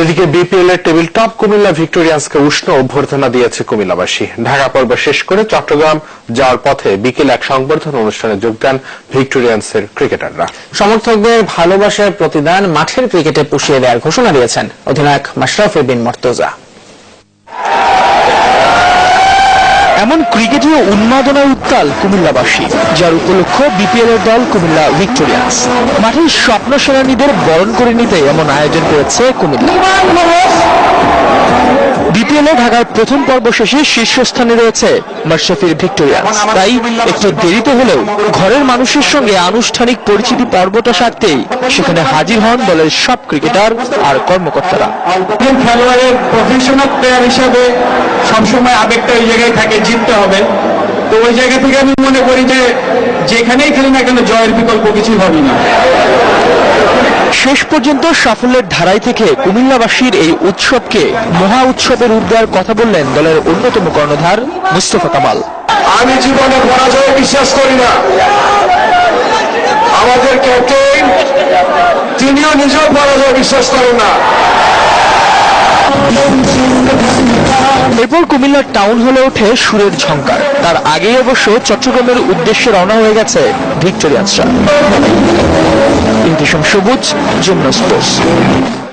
এদিকে বিপিএল এর table top Comilla ভিক্টোরিয়ান্সকে উষ্ণ অভ্যর্থনা দিয়েছে কুমিল্লাবাসী। ঢাকা পর্ব শেষ করে চট্টগ্রাম যাওয়ার পথে বিকেল এক সংবর্ধনা অনুষ্ঠানে যোগ দেন ভিক্টোরিয়ান্সের ক্রিকেটাররা। সমর্থকদের ভালোবাসার প্রতিদান মাঠের ক্রিকেটে পুষিয়ে দেওয়ার ঘোষণা দিয়েছেন অধিনায়ক মাশরাফি বিন মর্তজা। এমন ক্রিকেটীয় উন্মাদনায় উত্তাল কুমিল্লাবাসী, যার উপলক্ষ বিপিএল এর দল কুমিল্লা ভিক্টোরিয়ান্স। মাঠের স্বপ্ন সেনানীদের বরণ করে নিতে এমন আয়োজন করেছে কুমিল্লা। বিপিএল এ ঢাকার প্রথম পর্ব শেষে শীর্ষস্থানে রয়েছে মাশরাফির ভিক্টোরিয়ান্স। তাই একটু দেরিতে হলেও ঘরের মানুষের সঙ্গে আনুষ্ঠানিক পরিচিতি পর্বটা সারতেই সেখানে হাজির হন দলের সব ক্রিকেটার আর কর্মকর্তারা। খেলোয়াড়ের প্রফেশনাল প্লেয়ার হিসাবে সবসময় আবেগটা ওই জায়গায় থাকে, জিততে হবে। তো ওই জায়গা থেকে আমি মনে করি যে যেখানেই খেলি না কেন জয়ের বিকল্প কিছুই ভাবি না। শেষ পর্যন্ত সাফল্যের ধারায় থেকে কুমিল্লাবাসীর এই উৎসবকে মহা উৎসবের রূপ দেওয়ার কথা বললেন দলের অন্যতম কর্ণধার মুস্তফা কামাল। আমি জীবনে পরাজয় বিশ্বাস করি না। আমাদের ক্যাপ্টেন তিনিও নিজেও পরাজয় বিশ্বাস করেন না। এরপর কুমিল্লার টাউন হলে ওঠে সুরের ঝংকার। তার আগেই অবশ্য চট্টগ্রামের উদ্দেশ্যে রওনা হয়ে গেছে ভিক্টোরিয়ান্সরা। ইন্তিশাম সবুজ, যমুনা স্পোর্টস।